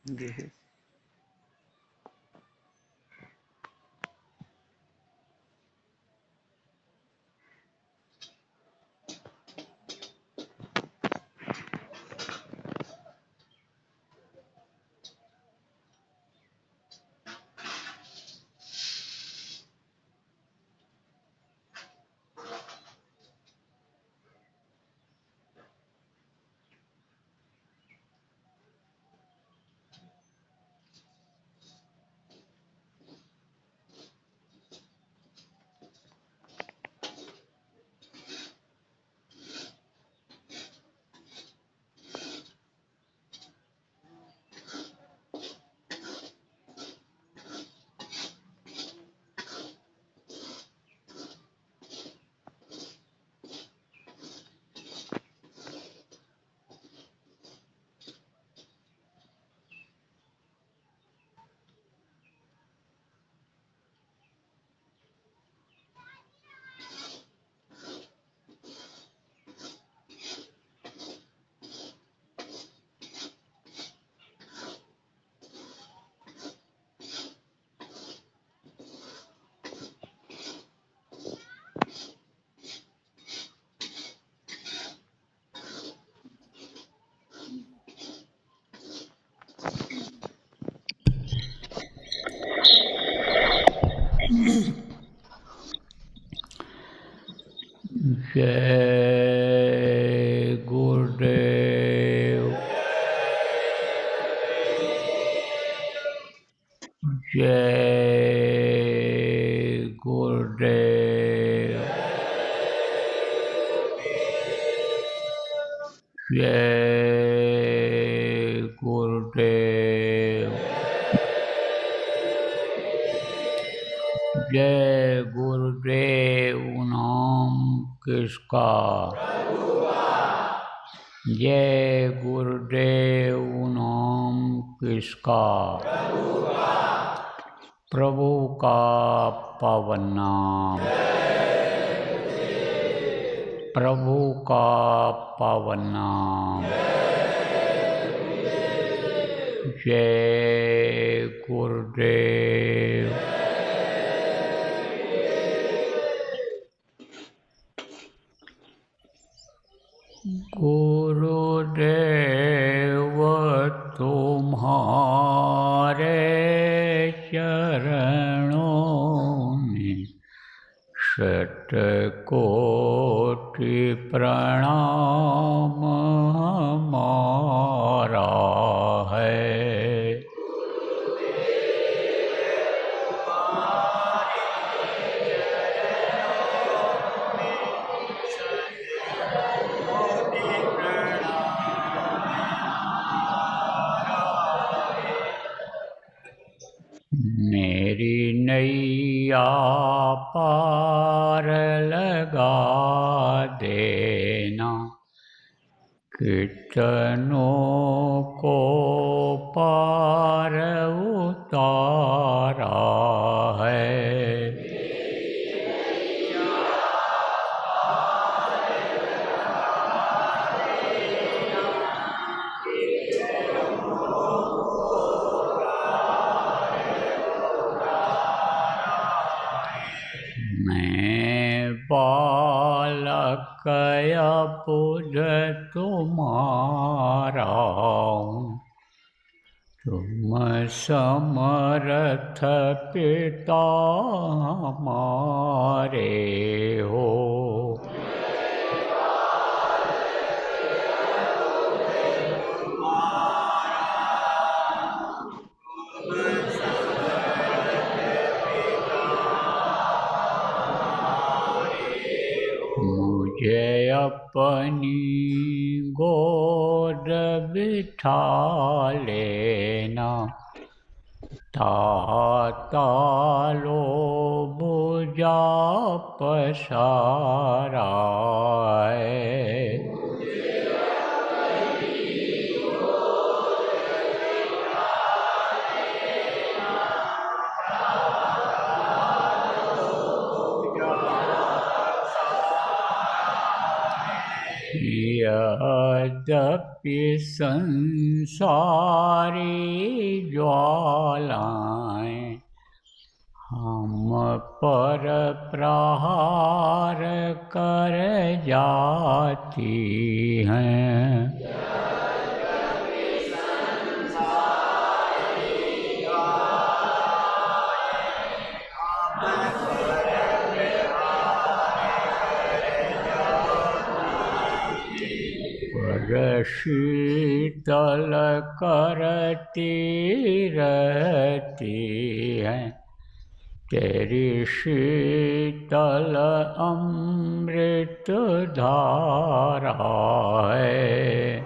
देहे जय गुरुदेव जय गुरुदेव जय गुरुदेव जय गुरुदेव नाम किसका जय गुरुदेव नाम किसका प्रभु का पावन नाम प्रभु का पावन नाम जय गुरुदेव गुरुदेव तुम्हारे चरणों में शतकोटि प्रणाम हमारा है मेरी नैया पार लगा देना कितनों को पार उतारा है मैं बालक अबुझ तुम्हारा हूँ तुम समर्थ पिता हमारे हो मुझे अपनी गोद बिठा लेना ताता लो बुझा पसारा है यद्यपि संसारी ज्वालाएं हम पर प्रहार कर जाती हैं, पर शीतल करती रहती हैं, तेरी शीतल अमृत धारा है।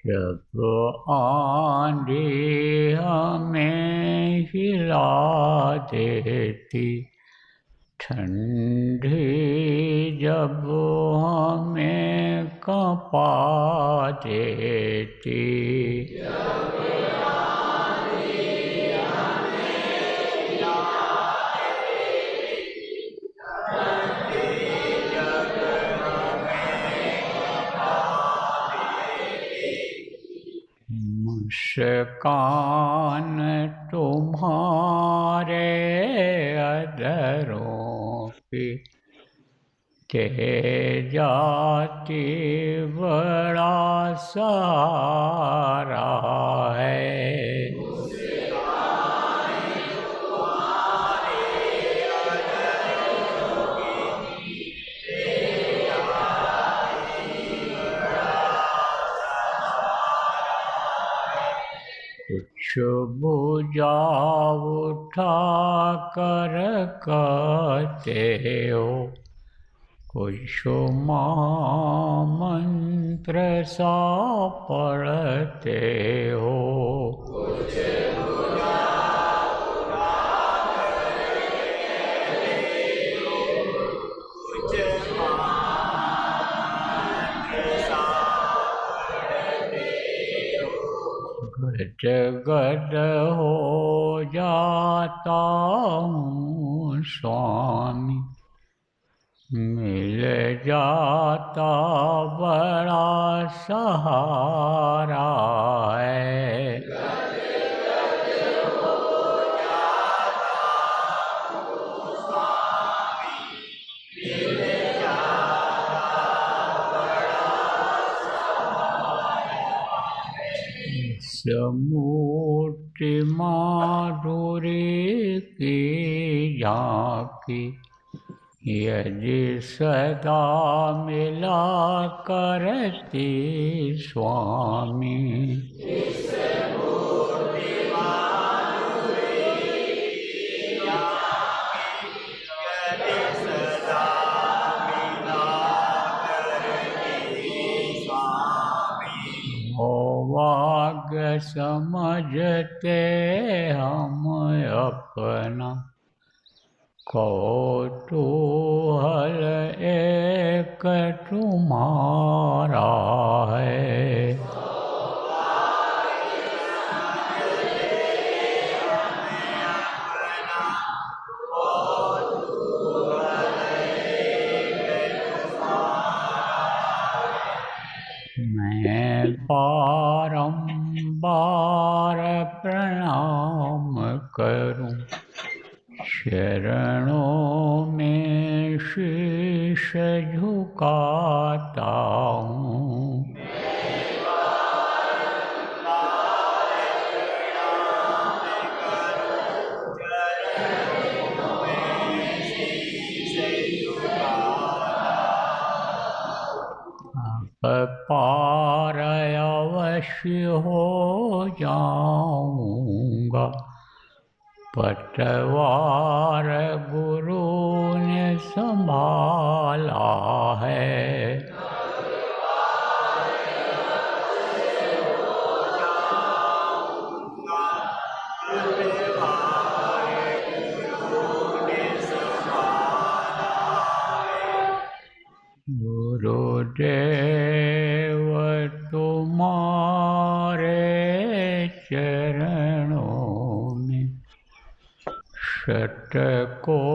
जब आंधी हमें हिला देती, ठंडी जब हमें कंपा देती, मुस्कान तुम्हारे अधरों पे जाती बड़ा सहारा है। कुछ भुजा उठा कर कहते हो, कुछ मंत्र सा पढ़ते हो, गद हो जाता हूँ स्वामी, मिल जाता बड़ा सहारा है। समूर्ति माधुरी की झांकी यदि सदा मिला करती स्वामी, वाग्य समझते हम अपना, कौतूहल एक तुम्हारा है। मैं बारंबार प्रणाम करूं, शरणों में शीश झुकाता हूँ, पार अवश्य हो जाऊंगा, पतवार गुरु ने संभाला है। गुरुदेव तो शतकोटि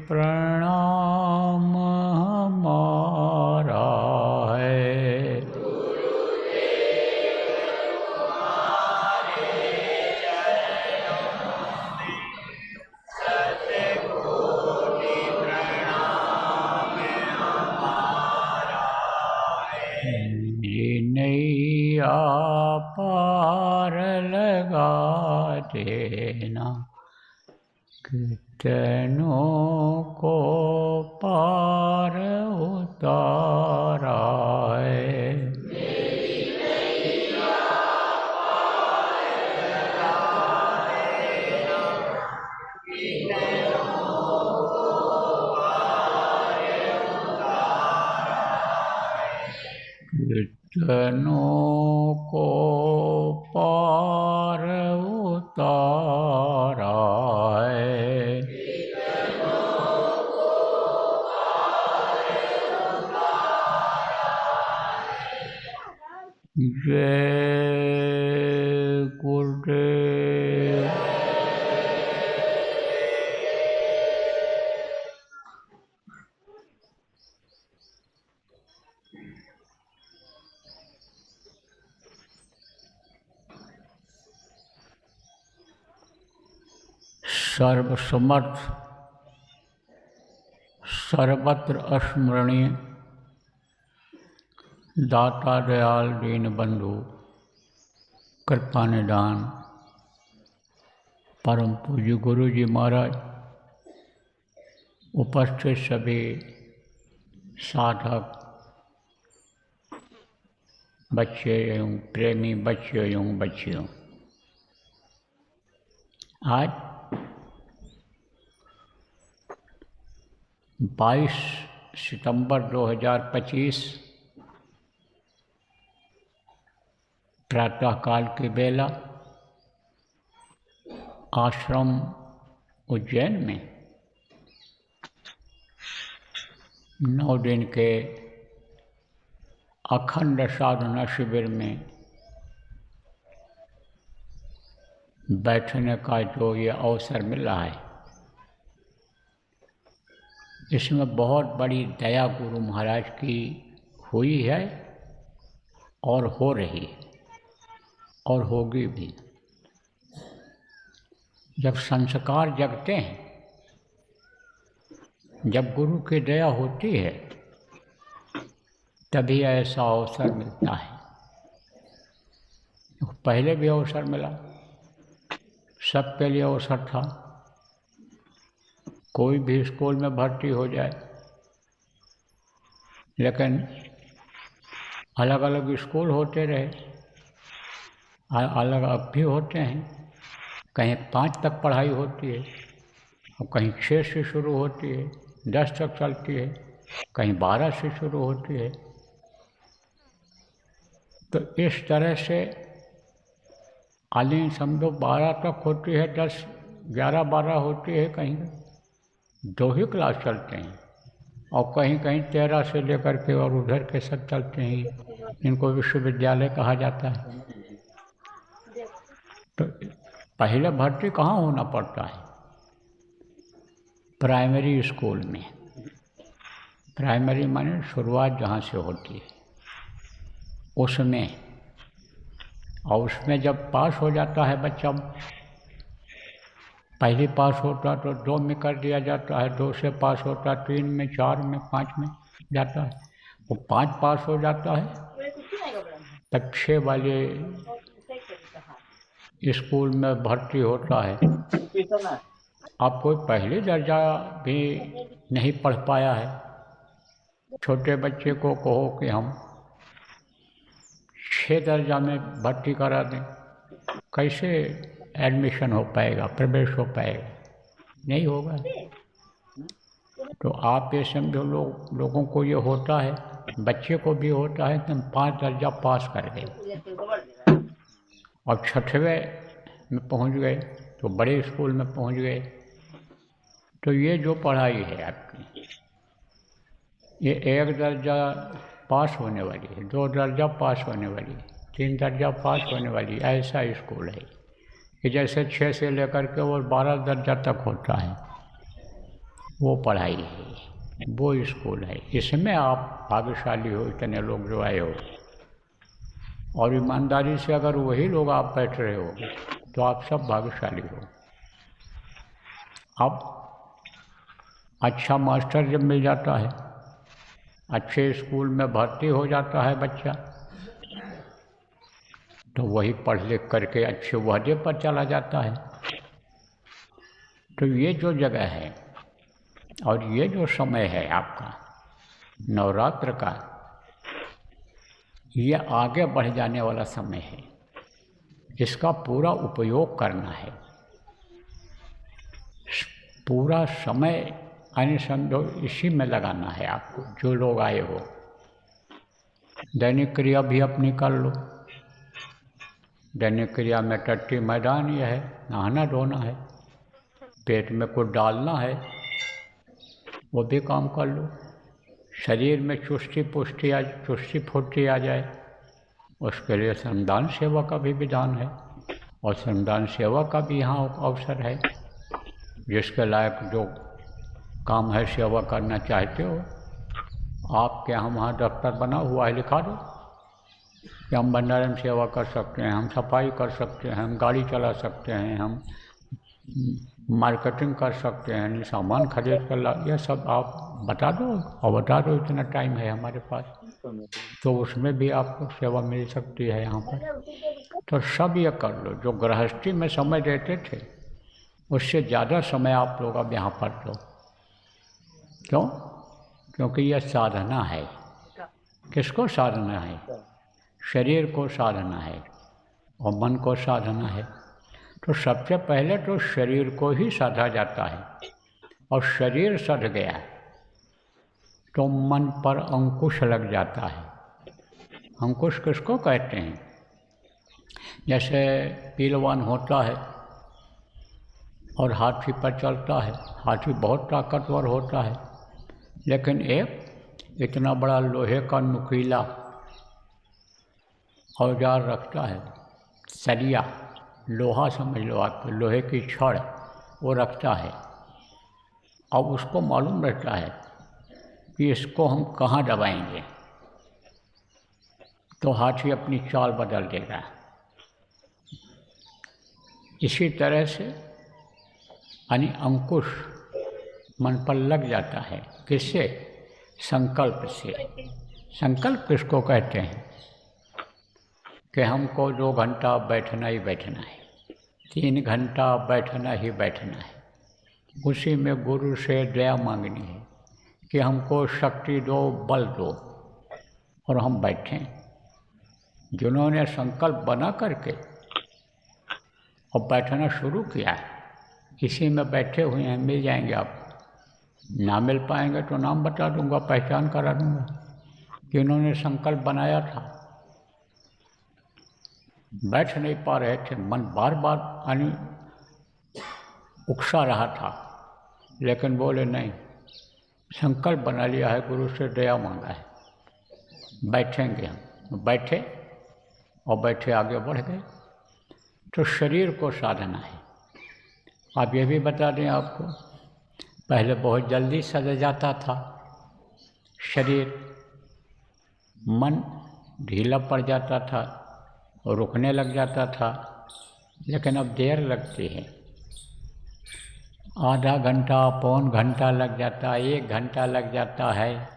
प्रणाम हमारा है। ये नैया पार लगा देना, कितनों को पार उतारा है। कितनों को पार उतारा है। जय गुरुदेव। सर्वसमर्थ सर्वत्र अस्मरणीय दाता दयाल दीन बंधु कृपा निदान परम पूज्य गुरु जी महाराज, उपस्थित सभी साधक बच्चे एवं प्रेमी बच्चों एवं बच्चियों, आज 22 सितंबर 2025 प्रातःकाल की बेला आश्रम उज्जैन में 9 दिन के अखंड साधना शिविर में बैठने का जो ये अवसर मिला है, इसमें बहुत बड़ी दया गुरु महाराज की हुई है और हो रही है और होगी भी। जब संस्कार जगते हैं, जब गुरु की दया होती है, तभी ऐसा अवसर मिलता है। पहले भी अवसर मिला, सबके लिए अवसर था। कोई भी स्कूल में भर्ती हो जाए, लेकिन अलग अलग स्कूल होते रहे, अलग अब भी होते हैं। कहीं 5 तक पढ़ाई होती है और कहीं 6 से शुरू होती है, 10 तक चलती है, कहीं 12 से शुरू होती है। तो इस तरह से आलिन समझो 12 तक होती है, 10, 11, 12 होती है, कहीं 2 ही क्लास चलते हैं और कहीं कहीं 13 से लेकर के और उधर के सब चलते हैं। इनको विश्वविद्यालय कहा जाता है। तो पहले भर्ती कहाँ होना पड़ता है? प्राइमरी स्कूल में। प्राइमरी माने शुरुआत जहाँ से होती है उसमें, और उसमें जब पास हो जाता है बच्चा, पहली पास होता तो 2 में कर दिया जाता है, 2 से पास होता 3 में, 4 में, 5 में जाता है। वो 5 पास हो जाता है तब 6 वाले स्कूल में भर्ती होता है। अब कोई पहले दर्जा भी नहीं पढ़ पाया है, छोटे बच्चे को कहो कि हम 6 दर्जा में भर्ती करा दें, कैसे एडमिशन हो पाएगा, प्रवेश हो पाएगा? नहीं होगा। तो आप ये समझो, लोगों को ये होता है, बच्चे को भी होता है कि हम 5 दर्जा पास कर गए और 6वें में पहुंच गए तो बड़े स्कूल में पहुंच गए। तो ये जो पढ़ाई है आपकी, ये 1 दर्जा पास होने वाली है, 2 दर्जा पास होने वाली है, 3 दर्जा पास होने वाली, ऐसा स्कूल है। कि जैसे 6 से लेकर के वो 12 दर्जा तक होता है, वो पढ़ाई है, वो स्कूल है। इसमें आप भाग्यशाली हो, इतने लोग जो आए हो। और ईमानदारी से अगर वही लोग आप बैठ रहे हो तो आप सब भाग्यशाली हो। अब अच्छा मास्टर जब मिल जाता है, अच्छे स्कूल में भर्ती हो जाता है बच्चा, तो वही पढ़ लिख करके अच्छे ओहदे पर चला जाता है। तो ये जो जगह है और ये जो समय है आपका नवरात्र का, ये आगे बढ़ जाने वाला समय है। इसका पूरा उपयोग करना है। पूरा समय अनुसंधान इसी में लगाना है आपको। जो लोग आए हो, दैनिक क्रिया भी अपनी कर लो। दैनिक क्रिया में टट्टी मैदान ये है, नहाना धोना है, पेट में कुछ डालना है, वो भी काम कर लो। शरीर में चुस्ती फुर्ती आ जाए, उसके लिए श्रमदान सेवा का भी विधान है। और श्रमदान सेवा का भी यहाँ अवसर है। जिसके लायक जो काम है सेवा करना चाहते हो, आपके हम वहाँ दफ्तर बना हुआ है, लिखा दो कि हम भंडारे में सेवा कर सकते हैं, हम सफाई कर सकते हैं, हम गाड़ी चला सकते हैं, हम मार्केटिंग कर सकते हैं, सामान खरीद कर ला, यह सब आप बता दो। और बता दो इतना टाइम है हमारे पास, तो उसमें भी आपको सेवा मिल सकती है यहाँ पर। तो सब ये कर लो। जो गृहस्थी में समय देते थे उससे ज़्यादा समय आप लोग अब यहाँ पर लो। क्यों? क्योंकि यह साधना है। किसको साधना है? शरीर को साधना है और मन को साधना है। तो सबसे पहले तो शरीर को ही साधा जाता है, और शरीर सध गया तो मन पर अंकुश लग जाता है। अंकुश किसको कहते हैं? जैसे पहलवान होता है और हाथी पर चलता है, हाथी बहुत ताकतवर होता है, लेकिन एक इतना बड़ा लोहे का नुकीला औजार रखता है, सरिया, लोहा समझ लो आप, लोहे की छड़ वो रखता है। अब उसको मालूम रहता है कि इसको हम कहाँ दबाएंगे, तो हाथी अपनी चाल बदल देगा। इसी तरह से यानी अंकुश मन पर लग जाता है। किससे? संकल्प से। संकल्प किसको कहते हैं? कि हमको 2 घंटा बैठना ही बैठना है, 3 घंटा बैठना ही बैठना है। उसी में गुरु से दया मांगनी है कि हमको शक्ति दो, बल दो, और हम बैठें। जिन्होंने संकल्प बना करके और बैठना शुरू किया, इसी में बैठे हुए हैं। मिल जाएंगे आप, ना मिल पाएंगे तो नाम बता दूंगा, पहचान करा दूंगा कि इन्होंने संकल्प बनाया था। बैठ नहीं पा रहे थे, मन बार बार उकसा रहा था, लेकिन बोले नहीं, संकल्प बना लिया है, गुरु से दया मांगा है, बैठेंगे हम। बैठे और बैठे आगे बढ़ गए। तो शरीर को साधना है। आप ये भी बता दें आपको, पहले बहुत जल्दी सज जाता था शरीर, मन ढीला पड़ जाता था, रुकने लग जाता था, लेकिन अब देर लगती है। आधा घंटा, पौन घंटा लग जाता है, 1 घंटा लग जाता है।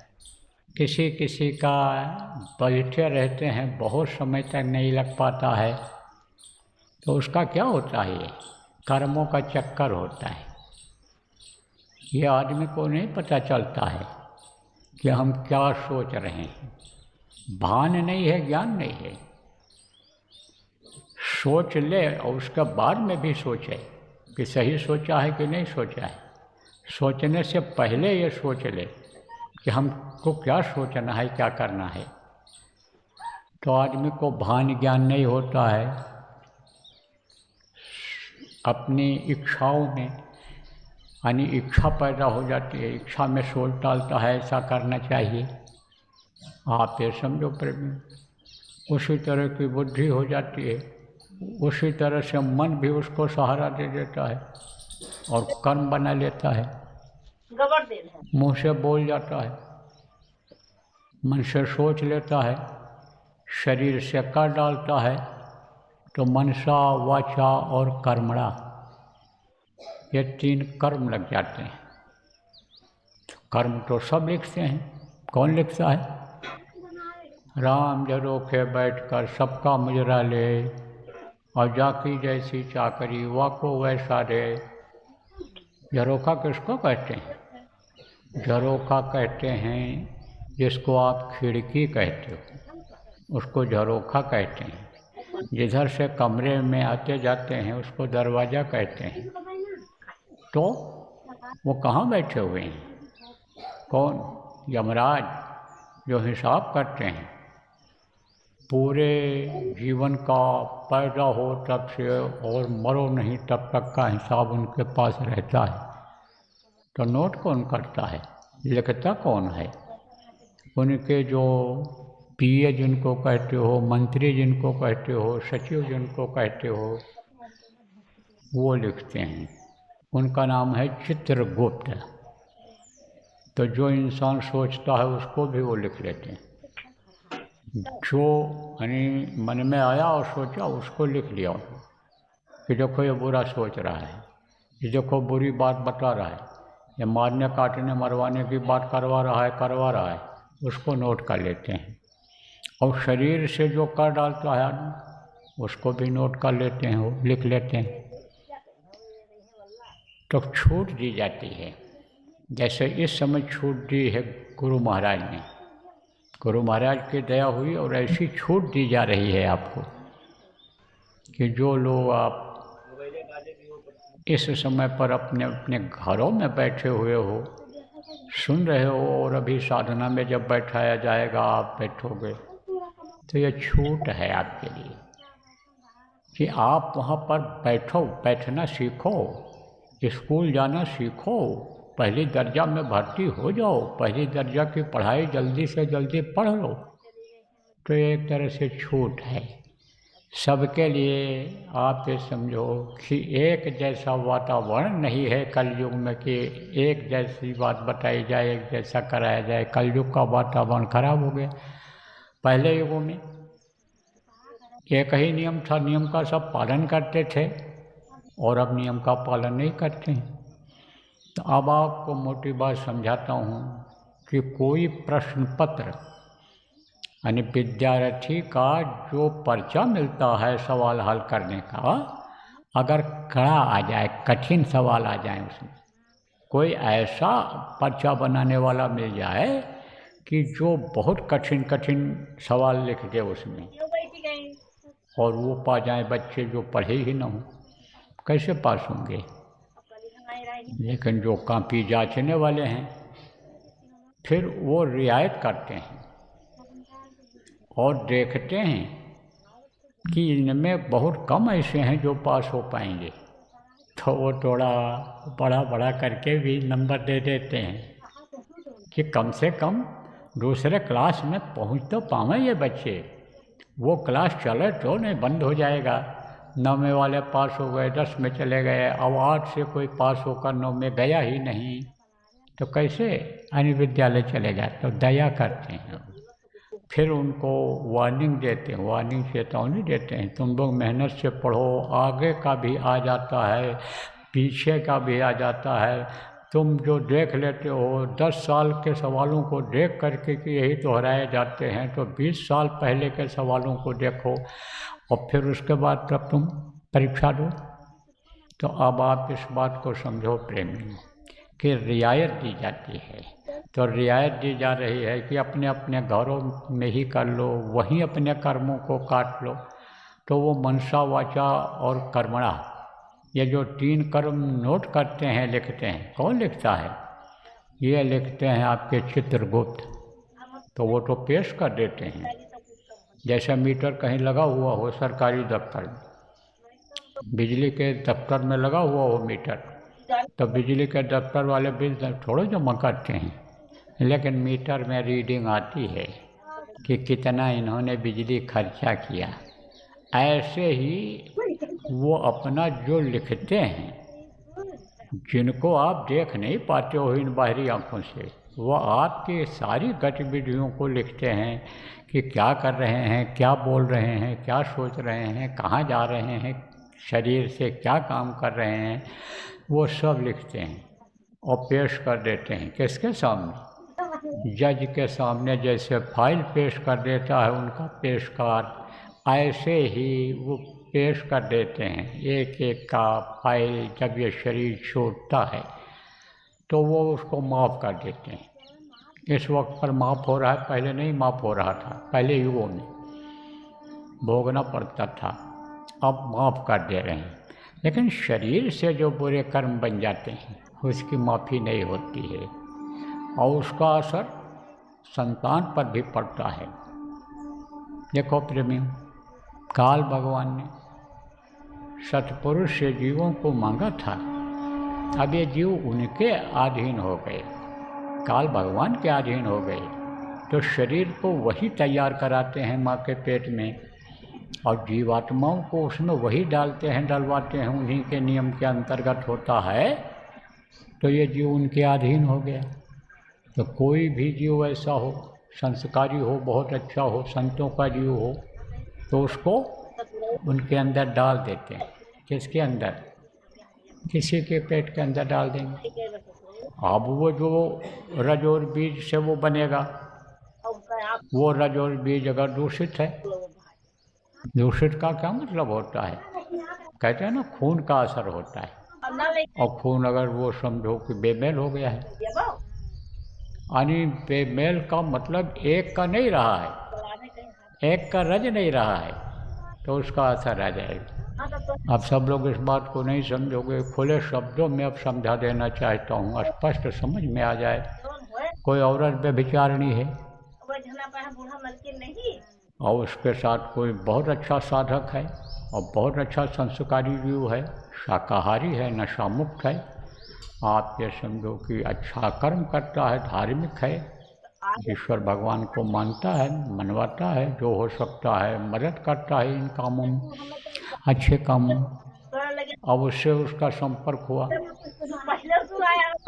किसी किसी का बैठे रहते हैं, बहुत समय तक नहीं लग पाता है। तो उसका क्या होता है? ये कर्मों का चक्कर होता है। ये आदमी को नहीं पता चलता है कि हम क्या सोच रहे हैं। भान नहीं है, ज्ञान नहीं है। सोच ले और उसके बाद में भी सोचे कि सही सोचा है कि नहीं सोचा है। सोचने से पहले ये सोच ले कि हमको क्या सोचना है, क्या करना है। तो आदमी को भान ज्ञान नहीं होता है। अपनी इच्छाओं में यानी इच्छा पैदा हो जाती है, इच्छा में सोच डालता है ऐसा करना चाहिए। आप ये समझो प्रेमी, उसी तरह की बुद्धि हो जाती है उसी तरह से मन भी उसको सहारा दे देता है और कर्म बना लेता है। मुंह से बोल जाता है, मन से सोच लेता है, शरीर से कर डालता है, तो मनसा वाचा और कर्मणा ये 3 कर्म लग जाते हैं। कर्म तो सब लिखते हैं, कौन लिखता है? राम झरोखे बैठकर सबका मुजरा ले और जाकी जैसी चाकरी वाको वैसा दे। झरोखा किसको कहते हैं? झरोखा कहते हैं जिसको आप खिड़की कहते हो, उसको झरोखा कहते हैं। जिधर से कमरे में आते जाते हैं उसको दरवाज़ा कहते हैं। तो वो कहाँ बैठे हुए हैं? कौन? यमराज, जो हिसाब करते हैं पूरे जीवन का, पैदा हो तब से और मरो नहीं तब तक का हिसाब उनके पास रहता है। तो नोट कौन करता है, लिखता कौन है? उनके जो पीए जिनको कहते हो, मंत्री जिनको कहते हो, सचिव जिनको कहते हो, वो लिखते हैं। उनका नाम है चित्रगुप्त। तो जो इंसान सोचता है उसको भी वो लिख लेते हैं। जो यानी मन में आया और सोचा उसको लिख लिया कि देखो ये बुरा सोच रहा है, ये देखो बुरी बात बता रहा है, ये मारने काटने मरवाने की बात करवा रहा है, उसको नोट कर लेते हैं। और शरीर से जो कर डालता है आदमी उसको भी नोट कर लेते हैं, वो लिख लेते हैं। तो छूट दी जाती है। जैसे इस समय छूट दी है गुरु महाराज ने, गुरु महाराज की दया हुई और ऐसी छूट दी जा रही है आपको कि जो लोग आप इस समय पर अपने अपने घरों में बैठे हुए हो, सुन रहे हो, और अभी साधना में जब बैठाया जाएगा आप बैठोगे, तो ये छूट है आपके लिए कि आप वहाँ पर बैठो, बैठना सीखो, स्कूल जाना सीखो, पहली दर्जा में भर्ती हो जाओ, पहली दर्जा की पढ़ाई जल्दी से जल्दी पढ़ लो। तो एक तरह से छूट है सबके लिए। आप ये समझो कि एक जैसा वातावरण नहीं है कलयुग में कि एक जैसी बात बताई जाए, एक जैसा कराया जाए। कलयुग का वातावरण खराब हो गया। पहले युगों में एक ही नियम था, नियम का सब पालन करते थे, और अब नियम का पालन नहीं करते हैं। तो अब आपको मोटी बात समझाता हूँ कि कोई प्रश्न पत्र यानी विद्यार्थी का जो पर्चा मिलता है सवाल हल करने का, अगर कड़ा आ जाए, कठिन सवाल आ जाए, उसमें कोई ऐसा पर्चा बनाने वाला मिल जाए कि जो बहुत कठिन कठिन सवाल लिख दे उसमें, और वो पा जाए बच्चे जो पढ़े ही ना हो, कैसे पास होंगे? लेकिन जो कॉपी जांचने वाले हैं फिर वो रियायत करते हैं और देखते हैं कि इनमें बहुत कम ऐसे हैं जो पास हो पाएंगे, तो वो थोड़ा बड़ा बड़ा करके भी नंबर दे देते हैं कि कम से कम दूसरे क्लास में पहुंच तो पावें ये बच्चे। वो क्लास चले तो नहीं बंद हो जाएगा। 9वें वाले पास हो गए, 10 में चले गए, अब 8 से कोई पास होकर 9 में गया ही नहीं, तो कैसे अन्य विद्यालय चले जाए? तो दया करते हैं, फिर उनको वार्निंग देते हैं, वार्निंग चेतावनी देते हैं, तुम लोग मेहनत से पढ़ो, आगे का भी आ जाता है, पीछे का भी आ जाता है। तुम जो देख लेते हो 10 साल के सवालों को देख करके कि यही दोहराए जाते हैं, तो 20 साल पहले के सवालों को देखो और फिर उसके बाद तब तुम परीक्षा दो। तो अब आप इस बात को समझो प्रेमी कि रियायत दी जाती है। तो रियायत दी जा रही है कि अपने अपने घरों में ही कर लो, वहीं अपने कर्मों को काट लो। तो वो मनसा वाचा और कर्मणा, ये जो 3 कर्म नोट करते हैं, लिखते हैं, कौन लिखता है? ये लिखते हैं आपके चित्रगुप्त। तो वो तो पेश कर देते हैं। जैसे मीटर कहीं लगा हुआ हो सरकारी दफ्तर में, बिजली के दफ्तर में लगा हुआ हो मीटर, तो बिजली के दफ्तर वाले बिल थोड़े जमा करते हैं, लेकिन मीटर में रीडिंग आती है कि कितना इन्होंने बिजली खर्चा किया। ऐसे ही वो अपना जो लिखते हैं, जिनको आप देख नहीं पाते हो इन बाहरी आंखों से, वो आपकी सारी गतिविधियों को लिखते हैं कि क्या कर रहे हैं, क्या बोल रहे हैं, क्या सोच रहे हैं, कहाँ जा रहे हैं, शरीर से क्या काम कर रहे हैं, वो सब लिखते हैं और पेश कर देते हैं। किसके सामने? जज के सामने। जैसे फाइल पेश कर देता है उनका पेशकार, ऐसे ही वो पेश कर देते हैं एक एक का फाइल। जब ये शरीर छोड़ता है तो वो उसको माफ़ कर देते हैं। इस वक्त पर माफ़ हो रहा है, पहले नहीं माफ़ हो रहा था, पहले युगों में भोगना पड़ता था, अब माफ़ कर दे रहे हैं। लेकिन शरीर से जो बुरे कर्म बन जाते हैं उसकी माफ़ी नहीं होती है और उसका असर संतान पर भी पड़ता है। देखो प्रेमियों, काल भगवान ने सतपुरुष से जीवों को मांगा था, अब ये जीव उनके अधीन हो गए, काल भगवान के अधीन हो गए, तो शरीर को वही तैयार कराते हैं माँ के पेट में और जीवात्माओं को उसमें वही डालते हैं, डलवाते हैं, उन्हीं के नियम के अंतर्गत होता है। तो ये जीव उनके अधीन हो गया। तो कोई भी जीव ऐसा हो, संस्कारी हो, बहुत अच्छा हो, संतों का जीव हो, तो उसको उनके अंदर डाल देते हैं। किसके अंदर? किसी के पेट के अंदर डाल देंगे। अब वो जो रज और बीज से वो बनेगा, वो रज और बीज अगर दूषित है, दूषित का क्या मतलब होता है? कहते हैं ना खून का असर होता है, और खून अगर वो समझो कि बेमेल हो गया है, यानी बेमेल का मतलब एक का नहीं रहा है, एक का रज नहीं रहा है, तो उसका असर आ जाएगा। अब सब लोग इस बात को नहीं समझोगे, खुले शब्दों में अब समझा देना चाहता हूँ, स्पष्ट समझ में आ जाए। कोई औरत व्यभिचारिणी है और उसके साथ कोई बहुत अच्छा साधक है और बहुत अच्छा संस्कारी जीव है, शाकाहारी है, नशा मुक्त है, आप ये समझो कि अच्छा कर्म करता है, धार्मिक है, ईश्वर भगवान को मानता है, मनवाता है, जो हो सकता है मदद करता है इन कामों में, अच्छे कामों में। अब उससे उसका संपर्क हुआ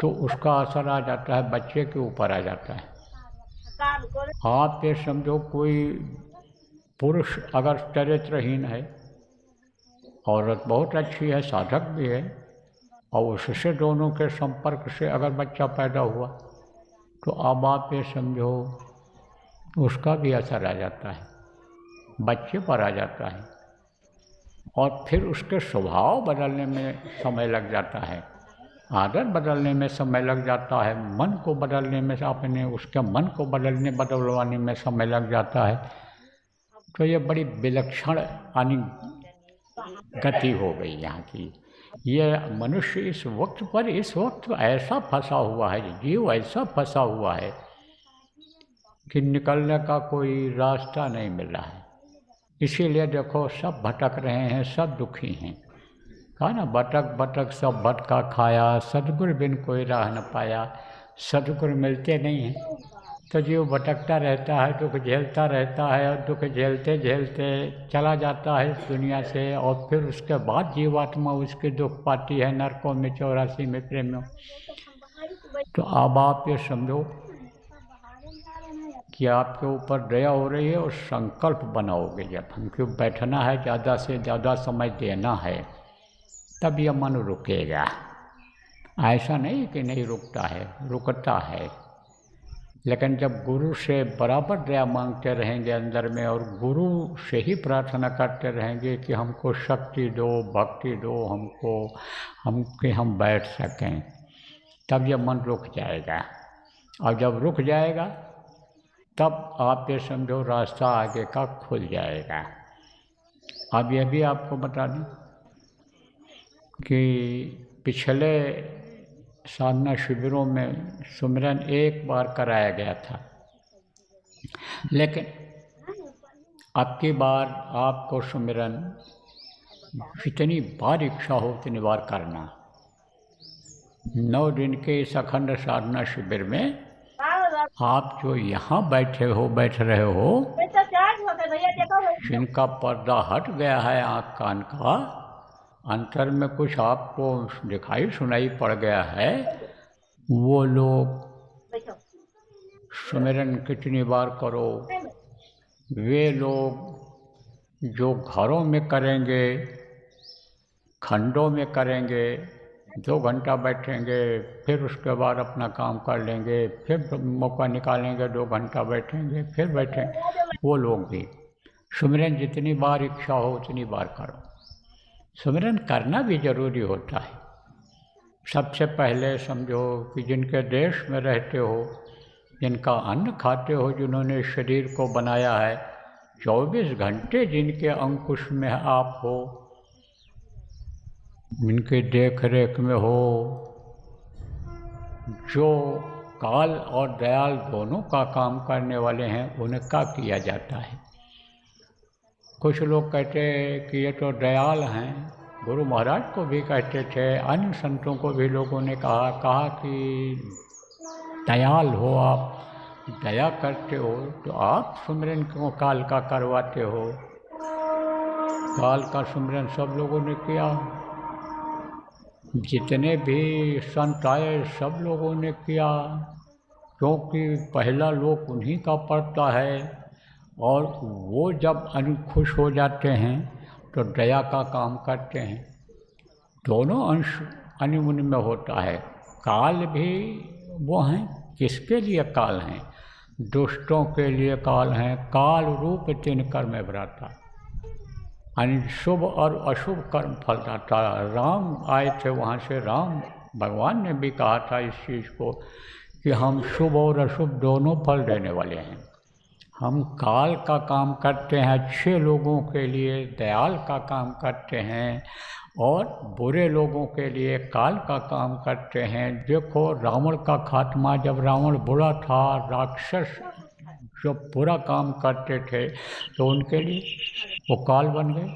तो उसका असर आ जाता है, बच्चे के ऊपर आ जाता है। आप ये समझो कोई पुरुष अगर चरित्रहीन है, औरत बहुत अच्छी है, साधक भी है, और उससे दोनों के संपर्क से अगर बच्चा पैदा हुआ तो अब आप ये समझो उसका भी असर आ जाता है, बच्चे पर आ जाता है, और फिर उसके स्वभाव बदलने में समय लग जाता है, आदत बदलने में समय लग जाता है, मन को बदलने में, अपने उसके मन को बदलवाने में समय लग जाता है। तो ये बड़ी विलक्षण यानी गति हो गई यहाँ की। ये मनुष्य इस वक्त ऐसा फंसा हुआ है, जीव ऐसा फंसा हुआ है कि निकलने का कोई रास्ता नहीं मिल रहा है। इसीलिए देखो सब भटक रहे हैं, सब दुखी हैं। कहा ना, भटक भटक सब भटका खाया, सद्गुरु बिन कोई राह न पाया। सद्गुरु मिलते नहीं हैं तो जीव भटकता रहता है, दुख झेलता रहता है, और दुख झेलते झेलते चला जाता है इस दुनिया से, और फिर उसके बाद जीवात्मा उसके दुख पाती है नरकों में, 84 में प्रेमियों। तो अब आप ये समझो कि आपके ऊपर दया हो रही है और संकल्प बनाओगे, जब हमको बैठना है, ज़्यादा से ज़्यादा समय देना है, तब यह मन रुकेगा। ऐसा नहीं कि नहीं रुकता है, रुकता है, लेकिन जब गुरु से बराबर दया मांगते रहेंगे अंदर में, और गुरु से ही प्रार्थना करते रहेंगे कि हमको शक्ति दो, भक्ति दो, हम बैठ सकें, तब यह मन रुक जाएगा। और जब रुक जाएगा तब आप ये समझो रास्ता आगे का खुल जाएगा। अब यह भी आपको बता दें कि पिछले साधना शिविरों में सुमिरन एक बार कराया गया था, लेकिन अब की बार आपको सुमिरन जितनी बार इच्छा हो उतनी बार करना। 9 दिन के इस अखंड साधना शिविर में आप जो यहाँ बैठ रहे हो, जिनका पर्दा हट गया है आँख कान का, अंतर में कुछ आपको दिखाई सुनाई पड़ गया है, वो लोग सुमिरन कितनी बार करो। वे लोग जो घरों में करेंगे, खंडों में करेंगे, 2 घंटा बैठेंगे, फिर उसके बाद अपना काम कर लेंगे, फिर मौका निकालेंगे, 2 घंटा बैठेंगे, फिर बैठेंगे, वो लोग भी सुमिरन जितनी बार इच्छा हो उतनी बार करो। सुमिरन करना भी जरूरी होता है। सबसे पहले समझो कि जिनके देश में रहते हो, जिनका अन्न खाते हो, जिन्होंने शरीर को बनाया है, 24 घंटे जिनके अंकुश में आप हो, जिनके देख रेख में हो, जो काल और दयाल दोनों का काम करने वाले हैं, उनका किया जाता है। कुछ लोग कहते हैं कि ये तो दयाल हैं, गुरु महाराज को भी कहते थे, अन्य संतों को भी लोगों ने कहा कि दयाल हो आप, दया करते हो, तो आप सुमिरन क्यों काल का करवाते हो? काल का सुमिरन सब लोगों ने किया, जितने भी संत आए सब लोगों ने किया, क्योंकि पहला लोक उन्हीं का पड़ता है, और वो जब खुश हो जाते हैं तो दया का काम करते हैं। दोनों अंश अनुमुन में होता है। काल भी वो हैं, किसके लिए काल हैं? दुष्टों के लिए काल हैं। काल रूप 3 कर्म में भ्राता, शुभ और अशुभ कर्म फलदाता। राम आए थे वहाँ से, राम भगवान ने भी कहा था इस चीज़ को कि हम शुभ और अशुभ दोनों फल देने वाले हैं। हम काल का काम करते हैं अच्छे लोगों के लिए, दयाल का काम करते हैं, और बुरे लोगों के लिए काल का काम करते हैं। देखो रावण का खात्मा, जब रावण बुरा था, राक्षस जो बुरा काम करते थे, तो उनके लिए वो काल बन गए,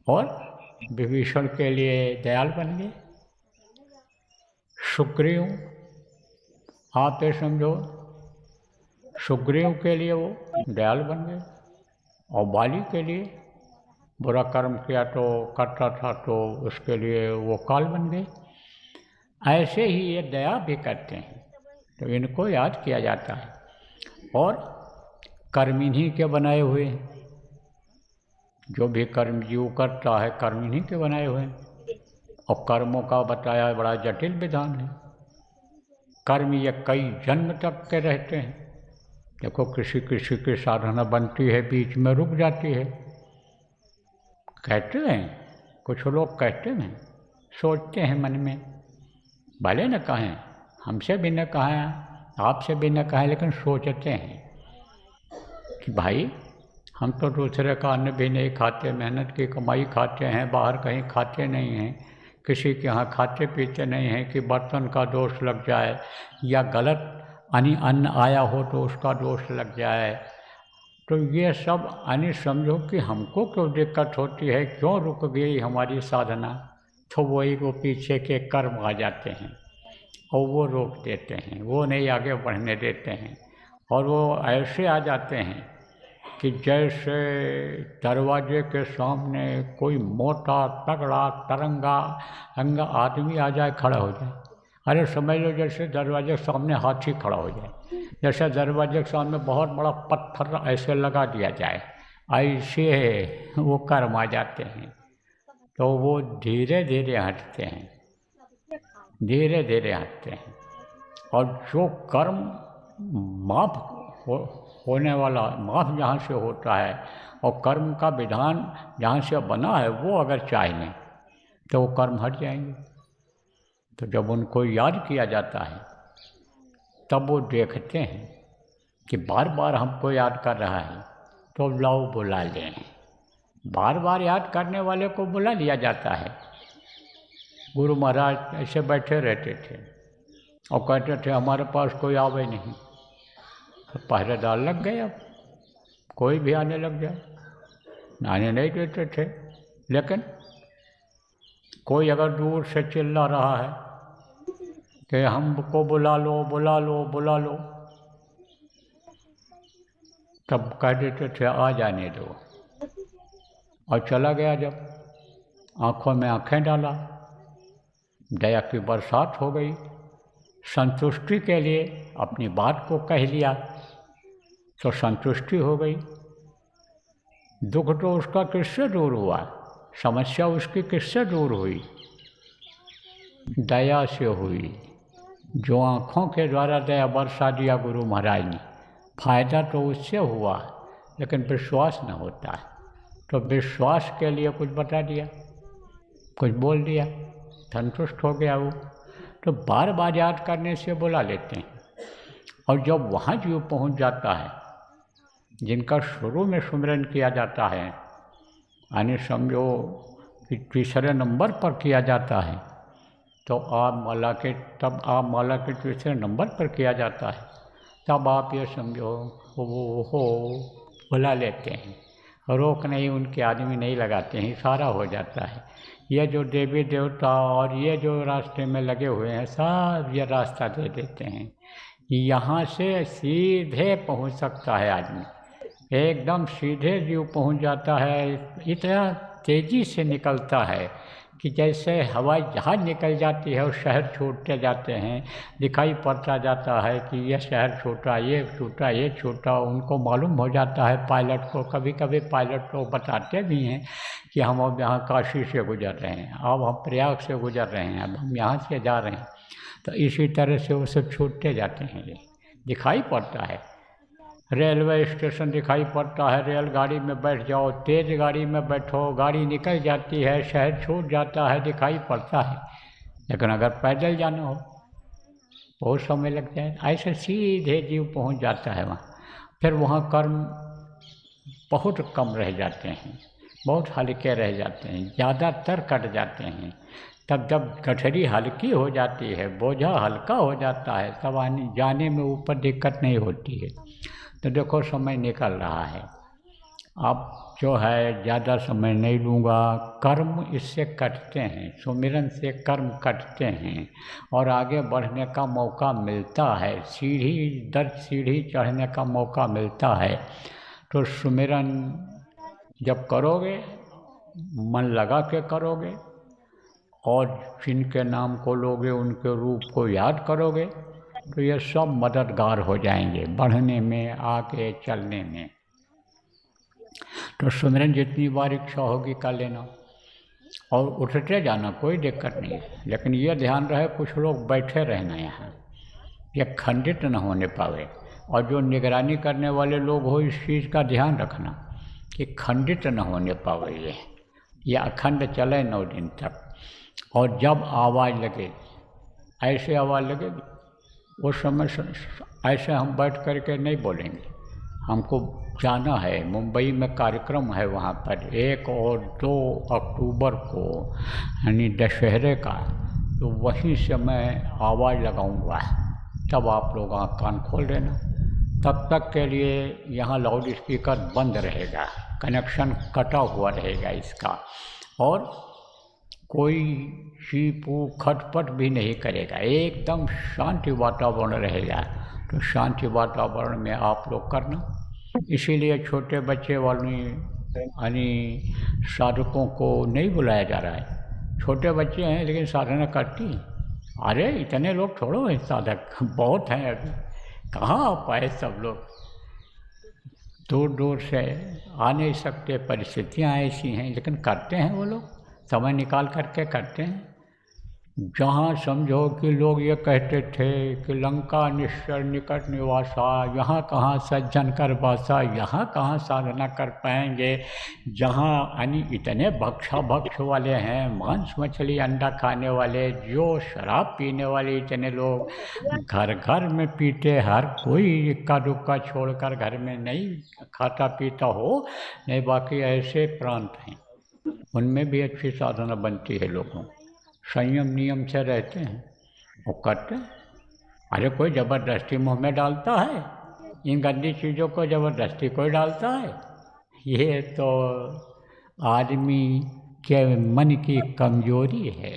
और विभीषण के लिए दयाल बन गए। सुग्रीव, आप ये समझो, सुग्रीव के लिए वो दयाल बन गए, और बाली के लिए बुरा कर्म किया तो करता था, तो उसके लिए वो काल बन गए। ऐसे ही ये दया भी करते हैं, तो इनको याद किया जाता है। और कर्म इन्हीं के बनाए हुए हैं, जो भी कर्म जीव करता है कर्म इन्हीं के बनाए हुए हैं, और कर्मों का बताया बड़ा जटिल विधान है। कर्म ये कई जन्म तक के रहते हैं। देखो किसी किसी की साधना बनती है, बीच में रुक जाती है। कहते हैं, कुछ लोग कहते हैं, सोचते हैं मन में, भले न कहें, हमसे भी न कहें, आपसे भी न कहें, लेकिन सोचते हैं कि भाई हम तो दूसरे का अन्न भी नहीं खाते, मेहनत की कमाई खाते हैं, बाहर कहीं खाते नहीं हैं, किसी के यहाँ खाते पीते नहीं हैं कि बर्तन का दोष लग जाए, या गलत अन्न आया हो तो उसका दोष लग जाए। तो ये सब समझो कि हमको क्यों दिक्कत होती है, क्यों रुक गई हमारी साधना, तो वही वो पीछे के कर्म आ जाते हैं और वो रोक देते हैं, वो नहीं आगे बढ़ने देते हैं। और वो ऐसे आ जाते हैं कि जैसे दरवाजे के सामने कोई मोटा तगड़ा तरंगा अंगा आदमी आ जाए, खड़ा हो जाए। अरे समझ लो जैसे दरवाजे के सामने हाथी खड़ा हो जाए, जैसे दरवाजे के सामने बहुत बड़ा पत्थर ऐसे लगा दिया जाए, ऐसे वो कर्म आ जाते हैं। तो वो धीरे धीरे हटते हैं, धीरे धीरे हटते हैं। और जो कर्म माफ होने वाला, माफ जहाँ से होता है, और कर्म का विधान जहाँ से बना है, वो अगर चाहें तो वो कर्म हट जाएंगे। तो जब उनको याद किया जाता है तब वो देखते हैं कि बार बार हमको याद कर रहा है, तो लाओ बुला लें। बार बार याद करने वाले को बुला लिया जाता है। गुरु महाराज ऐसे बैठे रहते थे और कहते थे हमारे पास कोई आवे नहीं, तो पहरेदार लग गए, अब कोई भी आने लग जाए, आने नहीं देते थे। लेकिन कोई अगर दूर से चिल्ला रहा है कि हमको बुला लो बुला लो बुला लो, तब कह देते थे आ जाने दो, और चला गया। जब आँखों में आँखें डाला, दया की बरसात हो गई। संतुष्टि के लिए अपनी बात को कह लिया तो संतुष्टि हो गई। दुख तो उसका किससे दूर हुआ, समस्या उसकी किससे दूर हुई? दया से हुई। जो आँखों के द्वारा दया बरसा दिया गुरु महाराज ने, फायदा तो उससे हुआ, लेकिन विश्वास न होता है। तो विश्वास के लिए कुछ बता दिया, कुछ बोल दिया, संतुष्ट हो गया वो। तो बार बार याद करने से बुला लेते हैं। और जब वहाँ जीव पहुँच जाता है, जिनका शुरू में सुमिरन किया जाता है, यानी समझो कि तीसरे नंबर पर किया जाता है, तो तब आप माला के तीसरे नंबर पर किया जाता है, तब आप ये समझो हो बुला लेते हैं। रोक नहीं, उनके आदमी नहीं लगाते हैं, इशारा हो जाता है। ये जो देवी देवता और ये जो रास्ते में लगे हुए हैं, सब ये रास्ता दे देते हैं। यहाँ से सीधे पहुँच सकता है आदमी, एकदम सीधे जीव पहुँच जाता है। इतना तेज़ी से निकलता है कि जैसे हवाई जहाज़ निकल जाती है और शहर छोड़ते जाते हैं, दिखाई पड़ता जाता है कि यह शहर छोटा, ये छोटा, ये छोटा। उनको मालूम हो जाता है पायलट को। कभी कभी पायलट को बताते भी हैं कि हम अब यहाँ काशी से गुजर रहे हैं, अब हम प्रयाग से गुजर रहे हैं, अब हम यहाँ से जा रहे हैं। तो इसी तरह से वो सब छूटते जाते हैं। ये दिखाई पड़ता है। रेलवे स्टेशन दिखाई पड़ता है, रेलगाड़ी में बैठ जाओ, तेज़ गाड़ी में बैठो, गाड़ी निकल जाती है, शहर छूट जाता है, दिखाई पड़ता है। लेकिन अगर पैदल जाना हो बहुत समय लग जाए। ऐसे सीधे जीव पहुंच जाता है वहाँ। फिर वहाँ कर्म बहुत कम रह जाते हैं, बहुत हल्के रह जाते हैं, ज़्यादातर कट जाते हैं। तब जब गठरी हल्की हो जाती है, बोझा हल्का हो जाता है, तब आने जाने में ऊपर दिक्कत नहीं होती है। तो देखो समय निकल रहा है, अब जो है ज़्यादा समय नहीं लूँगा। कर्म इससे कटते हैं, सुमिरन से कर्म कटते हैं और आगे बढ़ने का मौका मिलता है, सीढ़ी दर सीढ़ी चढ़ने का मौका मिलता है। तो सुमिरन जब करोगे, मन लगा के करोगे और जिनके नाम को लोगे, उनके रूप को याद करोगे, तो ये सब मददगार हो जाएंगे बढ़ने में, आगे चलने में। तो सुमिरन जितनी बार इच्छा होगी कर लेना और उठते जाना, कोई दिक्कत नहीं है। लेकिन ये ध्यान रहे कुछ लोग बैठे रहना यहाँ, ये खंडित न होने पावे। और जो निगरानी करने वाले लोग हो, इस चीज़ का ध्यान रखना कि खंडित न होने पावे, ये अखंड चले 9 दिन तक। और जब आवाज़ लगे, ऐसे आवाज़ लगेगी, उस समय ऐसे हम बैठ करके नहीं बोलेंगे। हमको जाना है, मुंबई में कार्यक्रम है वहाँ पर 1 और 2 अक्टूबर को, यानी दशहरे का। तो वहीं से मैं आवाज़ लगाऊंगा, तब आप लोग आँख कान खोल देना। तब तक के लिए यहाँ लाउड स्पीकर बंद रहेगा, कनेक्शन कटा हुआ रहेगा इसका, और कोई चीपू खटपट भी नहीं करेगा, एकदम शांति वातावरण रहेगा। तो शांति वातावरण में आप लोग करना। इसीलिए छोटे बच्चे वाली यानी साधकों को नहीं बुलाया जा रहा है। छोटे बच्चे हैं लेकिन साधना करती हैं। अरे इतने लोग छोड़ो हैं, साधक बहुत हैं अभी, कहाँ आ पाए सब लोग, दूर दूर से आ नहीं सकते, परिस्थितियाँ ऐसी हैं, लेकिन करते हैं वो लोग, समय निकाल करके करते हैं। जहाँ समझो कि लोग ये कहते थे कि लंका निश्चर निकट निवासा, यहाँ कहाँ सज्जन कर बासा, यहाँ कहाँ साधना कर पाएंगे, जहाँ यानी इतने भक्ष वाले हैं, मांस मछली अंडा खाने वाले, जो शराब पीने वाले इतने लोग, घर घर में पीते, हर कोई इक्का दुक्का छोड़कर घर में नहीं खाता पीता हो, नहीं, बाकी ऐसे प्रांत हैं उनमें भी अच्छी साधना बनती है। लोगों संयम नियम से रहते हैं, वो करते हैं। अरे कोई ज़बरदस्ती मुँह में डालता है, इन गंदी चीज़ों को ज़बरदस्ती कोई डालता है? ये तो आदमी के मन की कमजोरी है।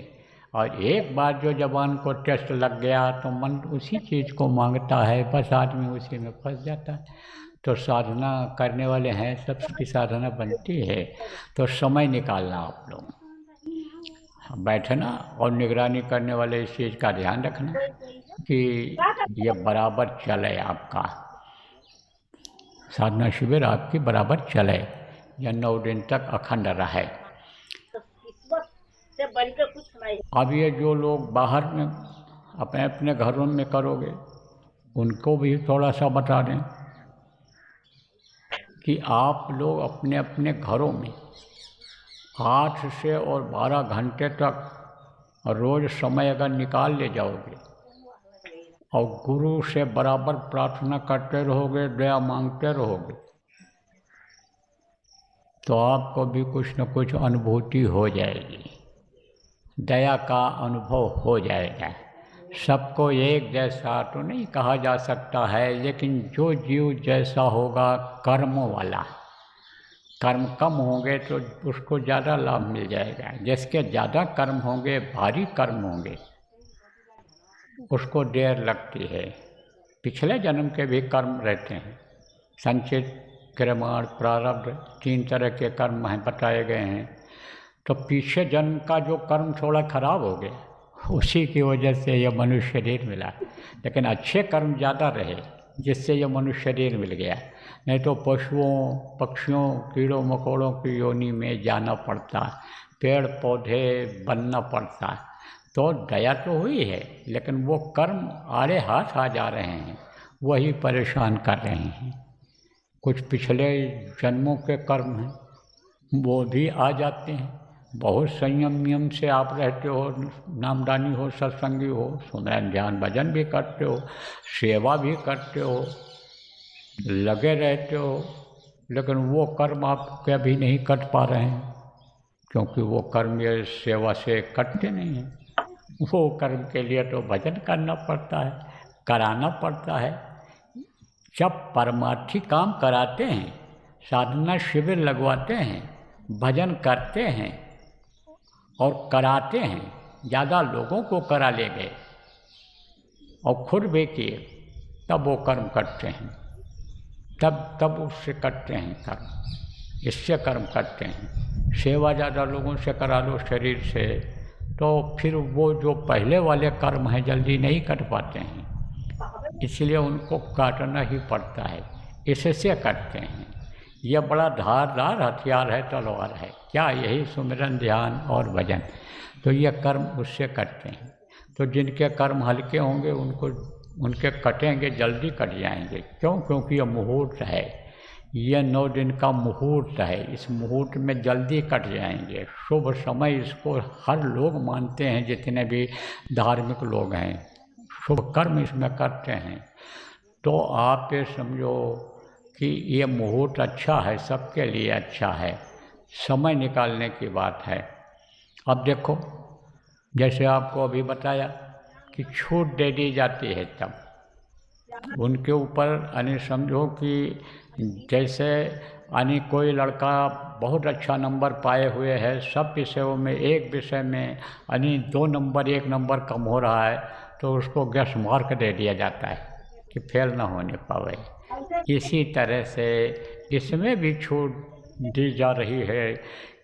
और एक बार जो ज़बान को टेस्ट लग गया तो मन उसी चीज़ को मांगता है, बस आदमी उसी में फंस जाता है। तो साधना करने वाले हैं, सबकी साधना बनती है। तो समय निकालना आप लोग, बैठना और निगरानी करने वाले इस चीज़ का ध्यान रखना कि ये बराबर चले, आपका साधना शिविर आपकी बराबर चले, या 9 दिन तक अखंड रहे। अब ये जो लोग बाहर में अपने अपने घरों में करोगे, उनको भी थोड़ा सा बता दें कि आप लोग अपने अपने घरों में 8 से और 12 घंटे तक रोज़ समय अगर निकाल ले जाओगे और गुरु से बराबर प्रार्थना करते रहोगे, दया मांगते रहोगे, तो आपको भी कुछ न कुछ अनुभूति हो जाएगी, दया का अनुभव हो जाएगा। सबको एक जैसा तो नहीं कहा जा सकता है, लेकिन जो जीव जैसा होगा कर्म वाला, कर्म कम होंगे तो उसको ज़्यादा लाभ मिल जाएगा। जिसके ज़्यादा कर्म होंगे, भारी कर्म होंगे, उसको देर लगती है। पिछले जन्म के भी कर्म रहते हैं, संचित, क्रमण, प्रारब्ध, 3 तरह के कर्म हैं, बताए गए हैं। तो पीछे जन्म का जो कर्म थोड़ा खराब हो गया, उसी की वजह से यह मनुष्य शरीर मिला। लेकिन अच्छे कर्म ज़्यादा रहे, जिससे यह मनुष्य शरीर मिल गया। नहीं तो पशुओं, पक्षियों, कीड़ों मकोड़ों की योनि में जाना पड़ता, पेड़ पौधे बनना पड़ता। तो दया तो हुई है, लेकिन वो कर्म आड़े हाथ आ जा रहे हैं, वही परेशान कर रहे हैं। कुछ पिछले जन्मों के कर्म हैं, वो भी आ जाते हैं। बहुत संयम नियम से आप रहते हो, नामदानी हो, सत्संगी हो, सुमरन ध्यान भजन भी करते हो, सेवा भी करते हो, लगे रहते हो, लेकिन वो कर्म आपके अभी नहीं कट पा रहे हैं, क्योंकि वो कर्म ये सेवा से कटते नहीं हैं। वो कर्म के लिए तो भजन करना पड़ता है, कराना पड़ता है। जब परमार्थी काम कराते हैं, साधना शिविर लगवाते हैं, भजन करते हैं और कराते हैं, ज़्यादा लोगों को करा ले गए और खुद भी किए, तब वो कर्म करते हैं, तब उससे करते हैं कर्म, इससे कर्म करते हैं। सेवा ज़्यादा लोगों से करा लो शरीर से, तो फिर वो जो पहले वाले कर्म हैं जल्दी नहीं कर पाते हैं, इसलिए उनको काटना ही पड़ता है, इससे करते हैं। यह बड़ा धारदार हथियार है, तलवार है क्या, यही सुमिरन ध्यान और भजन। तो यह कर्म उससे करते हैं। तो जिनके कर्म हल्के होंगे उनके कटेंगे, जल्दी कट जाएंगे। क्यों? क्योंकि यह मुहूर्त है, यह 9 दिन का मुहूर्त है, इस मुहूर्त में जल्दी कट जाएंगे। शुभ समय इसको हर लोग मानते हैं, जितने भी धार्मिक लोग हैं शुभ कर्म इसमें करते हैं। तो आप ये समझो कि ये मुहूर्त अच्छा है, सबके लिए अच्छा है, समय निकालने की बात है। अब देखो, जैसे आपको अभी बताया कि छूट दे दी जाती है, तब उनके ऊपर यानी समझो कि जैसे यानी कोई लड़का बहुत अच्छा नंबर पाए हुए है, सब विषयों में, एक विषय में यानी 2 नंबर 1 नंबर कम हो रहा है, तो उसको गेस मार्क दे दिया जाता है कि फेल ना होने पावे। इसी तरह से इसमें भी छूट दी जा रही है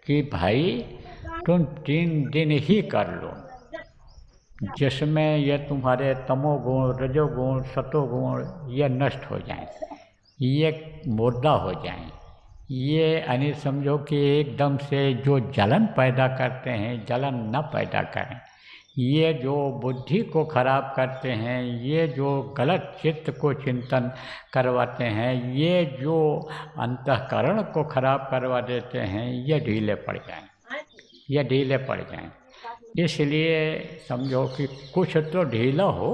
कि भाई तुम 3 दिन ही कर लो, जिसमें ये तुम्हारे तमोगुण, रजोगुण, सतोगुण ये नष्ट हो जाएं, ये मुर्दा हो जाएं। ये यानी समझो कि एकदम से जो जलन पैदा करते हैं, जलन न पैदा करें। ये जो बुद्धि को खराब करते हैं, ये जो गलत चित्त को चिंतन करवाते हैं, ये जो अंतःकरण को खराब करवा देते हैं, ये ढीले पड़ जाएं, ये ढीले पड़ जाएं। इसलिए समझो कि कुछ तो ढीला हो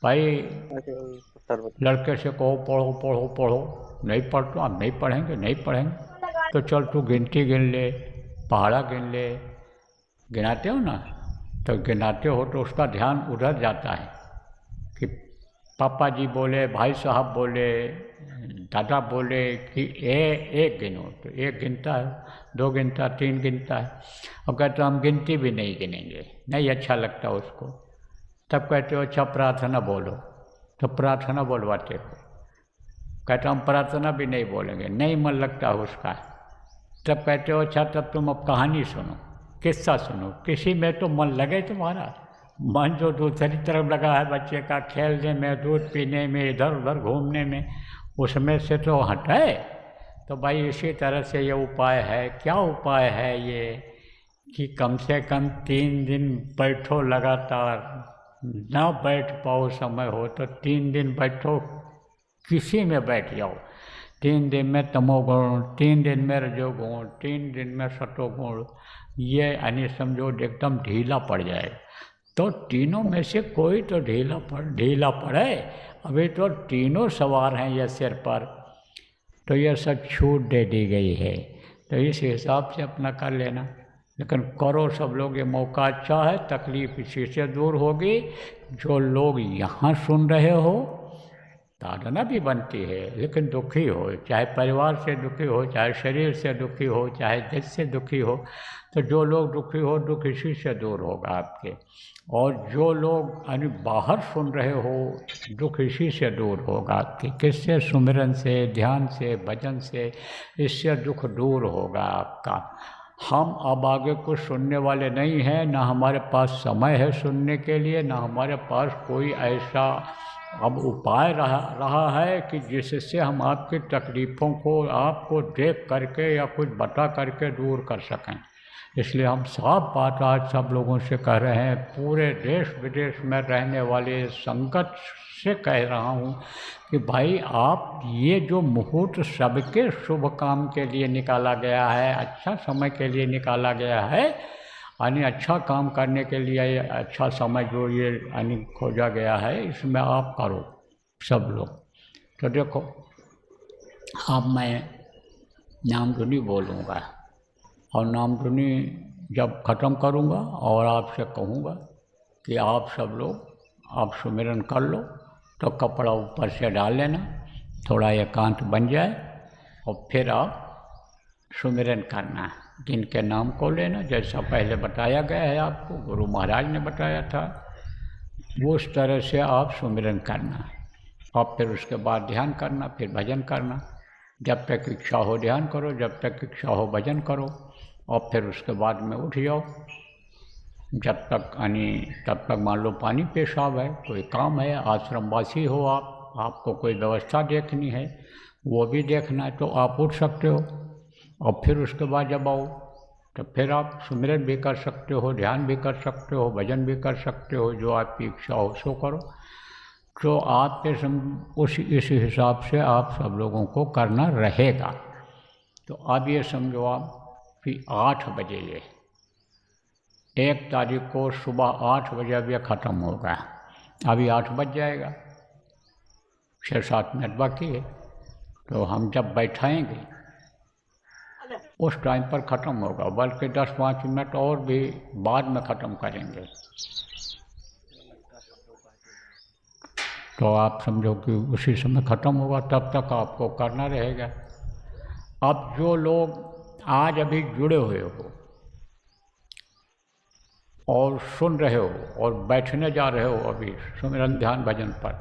भाई। लड़के से कहो पढ़ो पढ़ो पढ़ो, नहीं पढ़ तो आप नहीं पढ़ेंगे, नहीं पढ़ेंगे तो चल तू गिनती गिन ले, पहाड़ा गिन ले। गिनाते हो ना, तो गिनाते हो तो उसका ध्यान उधर जाता है कि पापा जी बोले, भाई साहब बोले, दादा बोले कि एक गिनो, तो 1 गिनता है, 2 गिनता, 3 गिनता है। और कहते हम गिनती भी नहीं गिनेंगे, नहीं अच्छा लगता उसको। तब कहते हो अच्छा प्रार्थना बोलो, तो प्रार्थना बोलवाते हो। कहता हम प्रार्थना भी नहीं बोलेंगे, नहीं मन लगता उसका। तब कहते हो अच्छा तब तुम अब कहानी सुनो, किस्सा सुनो। किसी में तो मन लगे तुम्हारा, मन जो दूसरी तरफ लगा है बच्चे का, खेलने में, दूध पीने में, इधर उधर घूमने में, उसमें से तो हटाए। तो भाई इसी तरह से ये उपाय है। क्या उपाय है ये कि कम से कम 3 दिन बैठो लगातार, ना बैठ पाओ समय हो तो 3 दिन बैठो, किसी में बैठ जाओ। 3 दिन में तमोगुण, 3 दिन में रजोगुण, 3 दिन में सतोगुण, ये यानी समझो एकदम ढीला पड़ जाए। तो तीनों में से कोई तो ढीला पड़े। अभी तो तीनों सवार हैं ये सिर पर, तो ये सब छूट दे दी गई है। तो इस हिसाब से अपना कर लेना, लेकिन करो सब लोग। ये मौका अच्छा है, तकलीफ इसी से दूर होगी। जो लोग यहाँ सुन रहे हो, साधना भी बनती है, लेकिन दुखी हो, चाहे परिवार से दुखी हो, चाहे शरीर से दुखी हो, चाहे देश से दुखी हो, तो जो लोग दुखी हो, दुख इसी से दूर होगा आपके। और जो लोग यानी बाहर सुन रहे हो, दुख इसी से दूर होगा आपके। किससे? सुमिरन से, ध्यान से, भजन से, इससे दुख दूर होगा आपका। हम अब आगे कुछ सुनने वाले नहीं हैं, ना हमारे पास समय है सुनने के लिए, ना हमारे पास कोई ऐसा अब उपाय रहा है कि जिससे हम आपकी तकलीफ़ों को आपको देख करके या कुछ बता करके दूर कर सकें। इसलिए हम साफ बात आज सब लोगों से कह रहे हैं, पूरे देश विदेश में रहने वाले संगत से कह रहा हूँ कि भाई आप ये जो मुहूर्त सबके शुभ काम के लिए निकाला गया है, अच्छा समय के लिए निकाला गया है, यानी अच्छा काम करने के लिए अच्छा समय जो ये यानी खोजा गया है, इसमें आप करो सब लोग। तो देखो अब मैं नाम धुनी बोलूँगा और नाम धुनी जब ख़त्म करूँगा और आपसे कहूँगा कि आप सब लोग आप सुमिरन कर लो, तो कपड़ा ऊपर से डाल लेना, थोड़ा एकांत बन जाए, और फिर आप सुमिरन करना, जिनके नाम को लेना, जैसा पहले बताया गया है आपको, गुरु महाराज ने बताया था, वो उस तरह से आप सुमिरन करना। और फिर उसके बाद ध्यान करना, फिर भजन करना। जब तक इच्छा हो ध्यान करो, जब तक इच्छा हो भजन करो, और फिर उसके बाद में उठ जाओ। जब तक यानी तब तक मान लो पानी पेशाब है, कोई काम है, आश्रमवासी हो आप, आपको कोई व्यवस्था देखनी है, वो भी देखना है, तो आप उठ सकते हो। और फिर उसके बाद जब आओ तो फिर आप सुमिरन भी कर सकते हो, ध्यान भी कर सकते हो, भजन भी कर सकते हो, जो आपकी इच्छा हो सो करो। तो आपके इस हिसाब से आप सब लोगों को करना रहेगा। तो अब ये समझो आप कि 8 बजे ये 1 तारीख को सुबह 8 बजे अब ये ख़त्म होगा। अभी 8 बज जाएगा, 6-7 मिनट बाकी है। तो हम जब बैठाएंगे उस टाइम पर ख़त्म होगा, बल्कि 10-5 मिनट और भी बाद में ख़त्म करेंगे। तो आप समझो कि उसी समय ख़त्म होगा, तब तक आपको करना रहेगा। अब जो लोग आज अभी जुड़े हुए हो और सुन रहे हो और बैठने जा रहे हो अभी सुमिरन ध्यान भजन पर,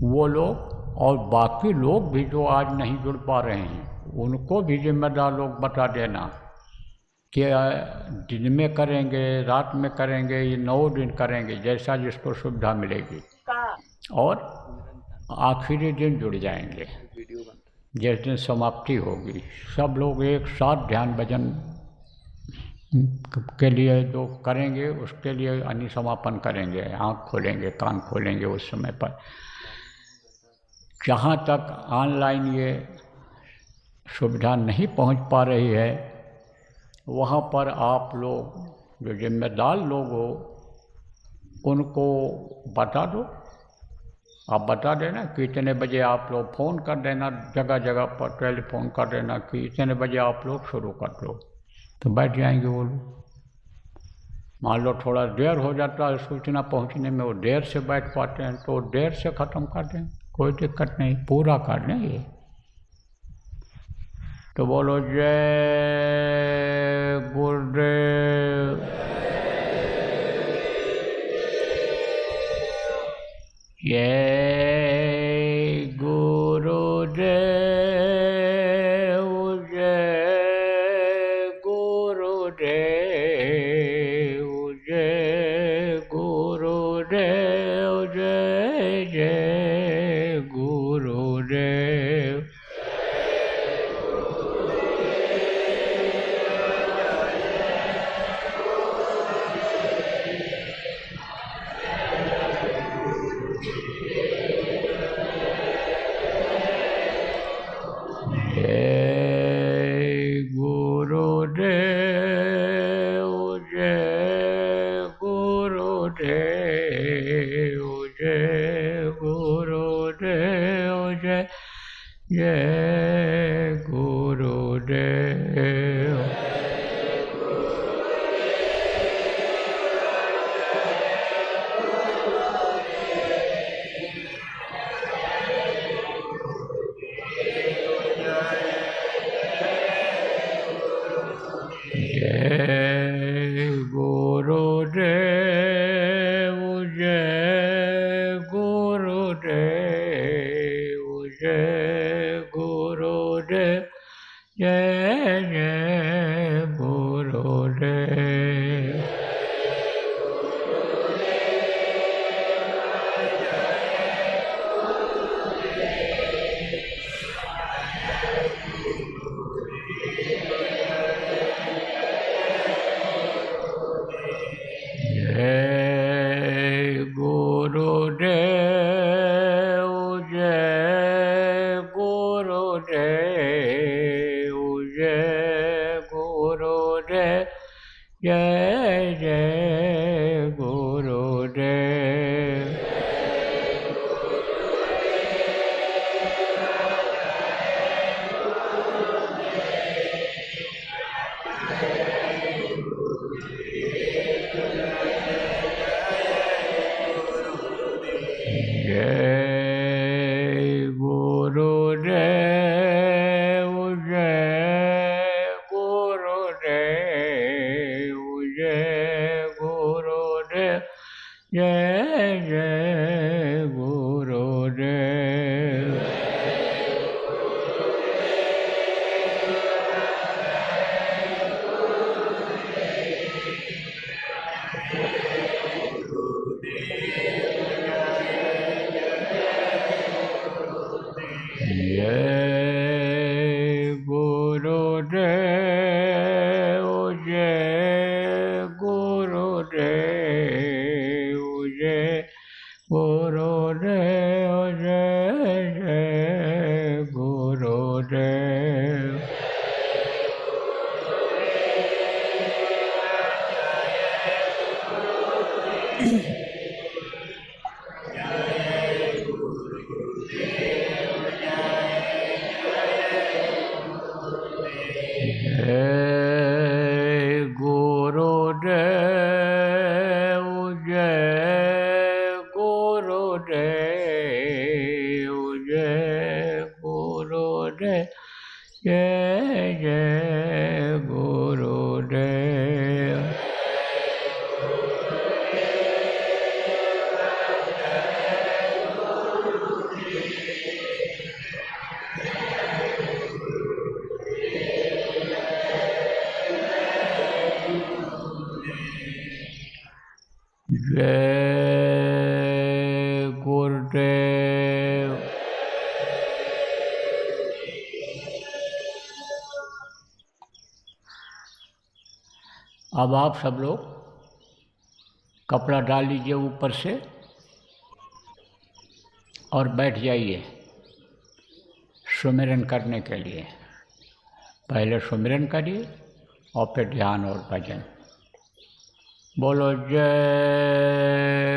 वो लोग और बाकी लोग भी जो आज नहीं जुड़ पा रहे हैं, उनको भी जिम्मेदार लोग बता देना कि दिन में करेंगे, रात में करेंगे, ये 9 दिन करेंगे, जैसा जिसको सुविधा मिलेगी, और आखिरी दिन जुड़ जाएंगे जिस दिन समाप्ति होगी। सब लोग एक साथ ध्यान भजन के लिए जो करेंगे उसके लिए यानी समापन करेंगे, आँख खोलेंगे, कान खोलेंगे उस समय पर। जहाँ तक ऑनलाइन ये सुविधा नहीं पहुँच पा रही है, वहाँ पर आप लोग जो जिम्मेदार लोग हो उनको बता दो। आप बता देना कि इतने बजे आप लोग फ़ोन कर देना, जगह जगह पर टेलीफोन कर देना कि इतने बजे आप लोग शुरू कर दो, तो बैठ जाएंगे वो लोग। मान लो थोड़ा देर हो जाता है सूचना पहुंचने में, वो देर से बैठ पाते हैं, तो देर से ख़त्म कर दें, कोई दिक्कत नहीं, पूरा कर लें ये। तो बोलो जय गुरुदेव, जय गुरुदेव। गुरुदेव जय जय गुरुदेव। जय गुरुदेव जय गुरुदेव जय गुरुदेव जय जय गुरुदेव। जय गुरुदेव जय गुरुदेव जय गुरुदेव जय जय गुरुदेव। जय गुरुदेव जय गुरुदेव जय गुरुदेव जय जय गुरुदेव। जय गुरुदेव जय गुरुदेव जय गुरुदेव जय जय गुरुदेव। जय गुरुदेव जय गुरुदेव जय गुरुदेव जय जय गुरुदेव। जय गुरुदेव जय गुरुदेव जय गुरुदेव जय जय गुरुदेव। जय गुरुदेव। अब आप सब लोग कपड़ा डाल लीजिए ऊपर से और बैठ जाइए सुमिरन करने के लिए। पहले सुमिरन करिए और फिर ध्यान और भजन। बोलो जय